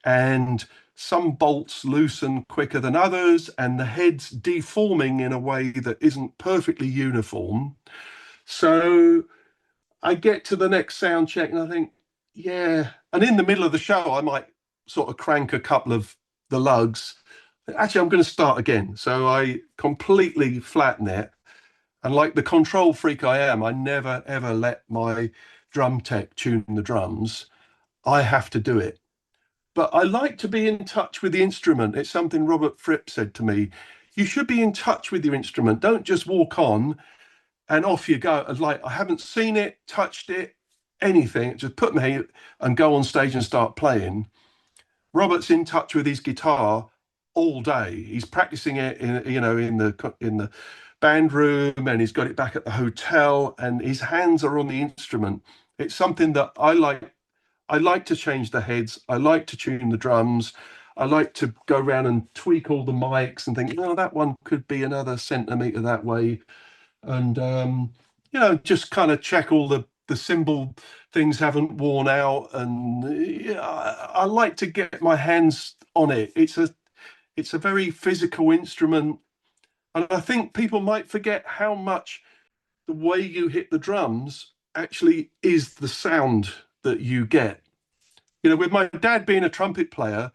B: and some bolts loosen quicker than others, and the head's deforming in a way that isn't perfectly uniform. So I get to the next sound check and I think, yeah. And in the middle of the show, I might sort of crank a couple of the lugs. Actually, I'm going to start again. So I completely flatten it. And like the control freak I am, I never, ever let my drum tech tune the drums. I have to do it. But I like to be in touch with the instrument. It's something Robert Fripp said to me. You should be in touch with your instrument. Don't just walk on and off you go. Like, I haven't seen it, touched it, anything. Just put me and go on stage and start playing. Robert's in touch with his guitar all day. He's practicing it in the band room, and he's got it back at the hotel, and his hands are on the instrument. It's something that I like. I like to change the heads. I like to tune the drums. I like to go around and tweak all the mics and think, that one could be another centimeter that way. And, just kind of check all the cymbal things haven't worn out. And yeah, I like to get my hands on it. It's a very physical instrument. And I think people might forget how much the way you hit the drums actually is the sound that you get. With my dad being a trumpet player,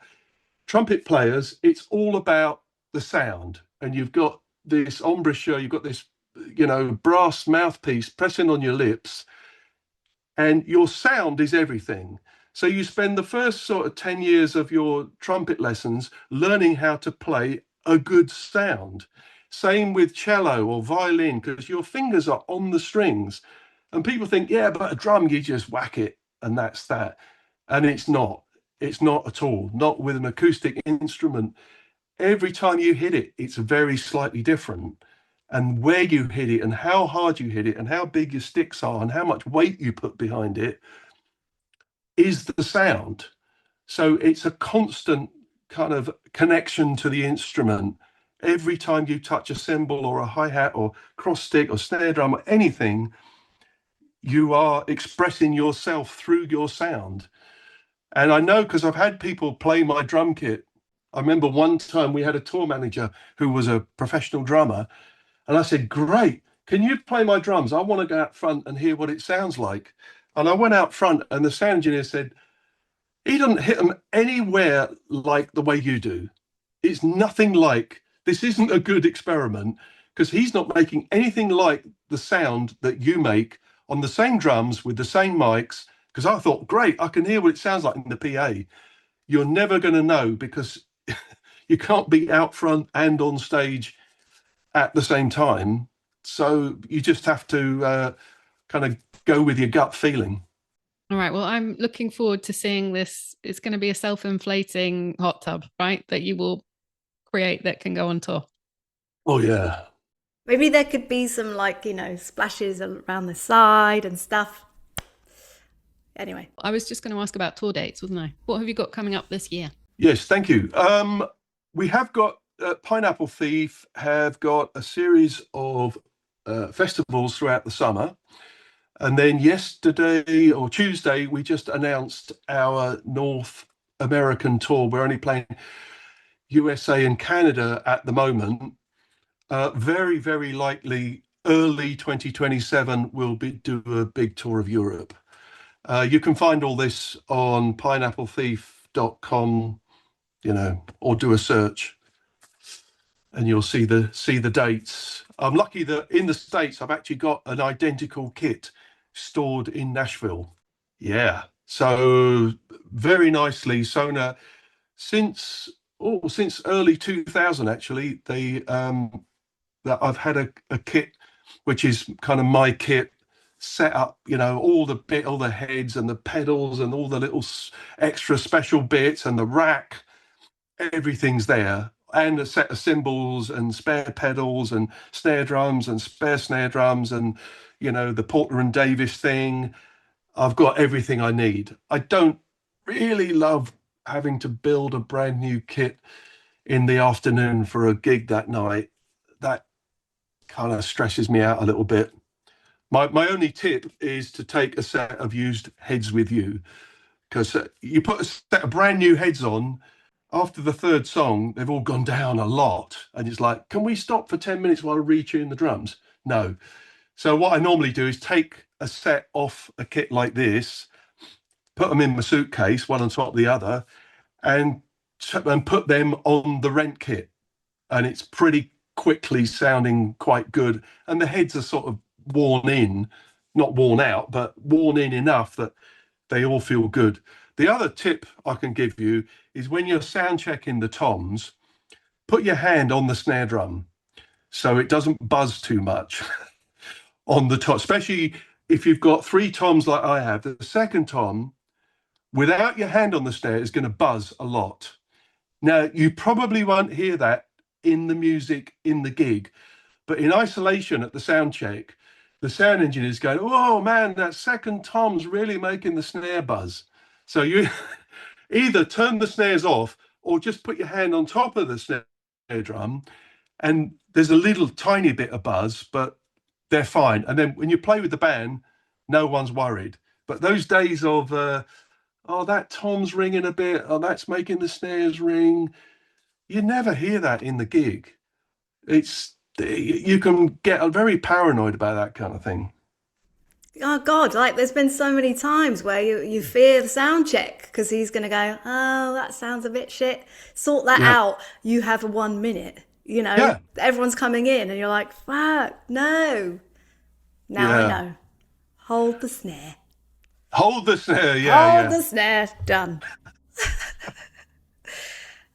B: trumpet players, it's all about the sound, and you've got this embouchure, you've got this, brass mouthpiece pressing on your lips, and your sound is everything. So you spend the first sort of 10 years of your trumpet lessons learning how to play a good sound. Same with cello or violin, because your fingers are on the strings. And people think, yeah, but a drum, you just whack it and that's that. And it's not. It's not at all. Not with an acoustic instrument. Every time you hit it, it's very slightly different. And where you hit it and how hard you hit it and how big your sticks are and how much weight you put behind it is the sound. So it's a constant kind of connection to the instrument. Every time you touch a cymbal or a hi-hat or cross stick or snare drum or anything, you are expressing yourself through your sound. And I know because I've had people play my drum kit. I remember one time we had a tour manager who was a professional drummer, and I said, great, can you play my drums? I want to go out front and hear what it sounds like. And I went out front and the sound engineer said, he doesn't hit them anywhere like the way you do. It's nothing like, this isn't a good experiment because he's not making anything like the sound that you make on the same drums with the same mics. Because I thought, great, I can hear what it sounds like in the PA. You're never going to know because you can't be out front and on stage at the same time. So you just have to kind of go with your gut feeling.
C: All right. Well, I'm looking forward to seeing this. It's going to be a self-inflating hot tub, right? That you will create that can go on tour.
B: Oh, yeah.
A: Maybe there could be some splashes around the side and stuff. Anyway.
C: I was just going to ask about tour dates, wasn't I? What have you got coming up this year?
B: Yes, thank you. We have got Pinapple Thief have got a series of festivals throughout the summer. And then yesterday or Tuesday, we just announced our North American tour. We're only playing USA and Canada at the moment. Very, very likely early 2027, we'll do a big tour of Europe. You can find all this on pineapplethief.com, or do a search and you'll see the dates. I'm lucky that in the States, I've actually got an identical kit stored in Nashville. Yeah. So very nicely, Sona, since early 2000, actually, that I've had a kit, which is kind of my kit, set up, all the heads and the pedals and all the little extra special bits and the rack, everything's there, and a set of cymbals and spare pedals and snare drums and spare snare drums and the Porter and Davis thing. I've got everything I need. I don't really love having to build a brand new kit in the afternoon for a gig that night. That kind of stresses me out a little bit. My only tip is to take a set of used heads with you, because you put a set of brand new heads on, after the third song, they've all gone down a lot. And it's like, can we stop for 10 minutes while I retune the drums? No. So what I normally do is take a set off a kit like this, put them in my suitcase, one on top of the other, and put them on the rent kit. And it's pretty quickly sounding quite good. And the heads are sort of worn in, not worn out, but worn in enough that they all feel good. The other tip I can give you is when you're sound checking the toms, put your hand on the snare drum so it doesn't buzz too much on the top, especially if you've got 3 toms like I have. The second tom, without your hand on the snare, is going to buzz a lot. Now, you probably won't hear that in the music, in the gig, but in isolation at the sound check, the sound engineer is going, oh man, that second tom's really making the snare buzz. So you either turn the snares off or just put your hand on top of the snare drum, and there's a little tiny bit of buzz, but they're fine. And then when you play with the band, no one's worried. But those days of, oh, that tom's ringing a bit, oh, that's making the snares ring, you never hear that in the gig. You can get very paranoid about that kind of thing.
A: Oh God, like there's been so many times where you fear the sound check because he's going to go, oh, that sounds a bit shit. Sort that
B: Yeah.
A: out. You have 1 minute,
B: Yeah.
A: everyone's coming in and you're like, fuck, no. Now I
B: Yeah.
A: know. Hold the snare.
B: Hold the snare. Yeah.
A: Hold
B: Yeah.
A: the snare. Done.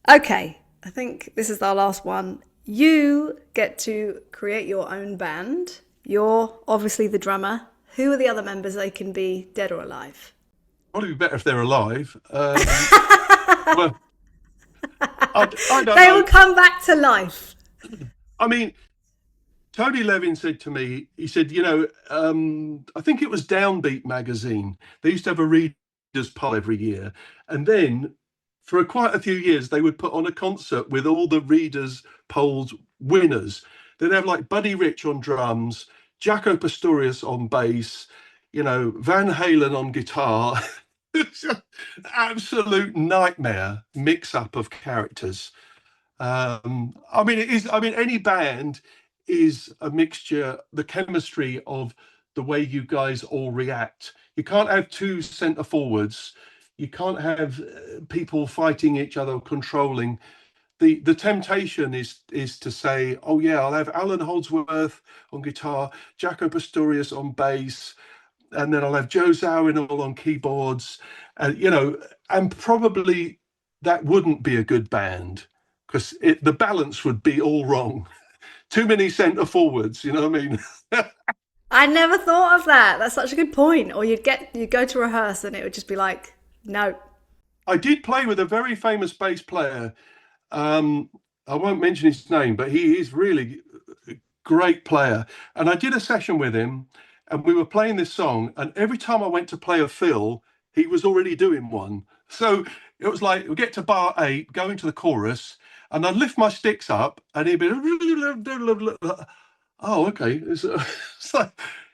A: Okay. I think this is our last one. You get to create your own band. You're obviously the drummer. Who are the other members? They can be dead or alive.
B: Probably be better if they're alive. Well, I don't
A: They will
B: know.
A: come back to life.
B: I mean, Tony Levin said to me, he said, I think it was Downbeat magazine. They used to have a readers' poll every year. And then for quite a few years, they would put on a concert with all the readers' polls winners. They'd have like Buddy Rich on drums, Jaco Pastorius on bass, Van Halen on guitar. It's an absolute nightmare mix-up of characters. Any band is a mixture, the chemistry of the way you guys all react. You can't have two centre forwards. You can't have people fighting each other, controlling. The temptation is to say, oh yeah, I'll have Alan Holdsworth on guitar, Jaco Pastorius on bass, and then I'll have Joe Zawinul on keyboards, and probably that wouldn't be a good band because the balance would be all wrong. Too many centre forwards, you know what I mean?
A: I never thought of that. That's such a good point. Or you'd go to rehearse and it would just be like, no.
B: I did play with a very famous bass player. I won't mention his name, but he is really a great player. And I did a session with him and we were playing this song. And every time I went to play a fill, he was already doing one. So it was like, we get to bar 8, go into the chorus, and I'd lift my sticks up and he'd be, oh, okay. It's like,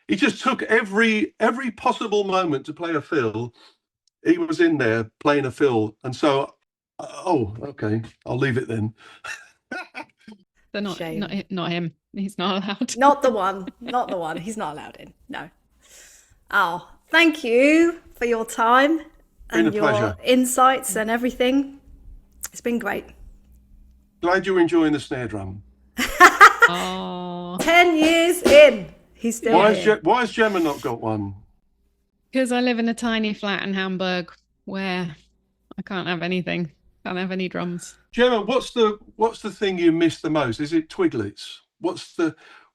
B: he just took every possible moment to play a fill. He was in there playing a fill. And so, oh, okay, I'll leave it then.
C: They're not,
A: Shame.
C: not him. He's not allowed.
A: Not the one. Not the one. He's not allowed in. No. Oh, thank you for your time
B: Been
A: and
B: a
A: your
B: pleasure.
A: insights and everything. It's been great.
B: Glad you're enjoying the snare drum.
C: Oh,
A: 10 years in. He's still here.
B: Why has Gemma not got one?
C: because I live in a tiny flat in Hamburg where I can't have anything. Can't have any drums.
B: Gemma, what's the thing you miss the most? Is it Twiglets?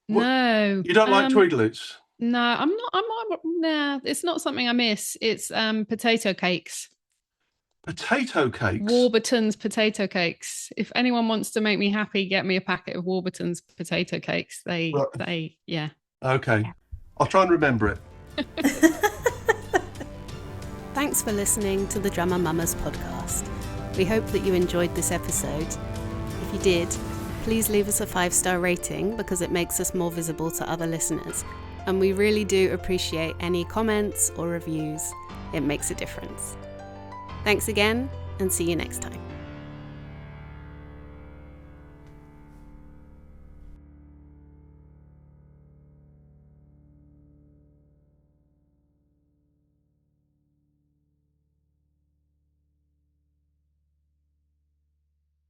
C: No.
B: You don't like Twiglets?
C: No, I'm not. Nah, it's not something I miss. It's potato cakes.
B: Potato cakes?
C: Warburton's potato cakes. If anyone wants to make me happy, get me a packet of Warburton's potato cakes. Yeah.
B: Okay. I'll try and remember it.
D: Thanks for listening to the Drummer Mamas podcast. We hope that you enjoyed this episode. If you did, please leave us a 5-star rating because it makes us more visible to other listeners. And we really do appreciate any comments or reviews. It makes a difference. Thanks again, and see you next time.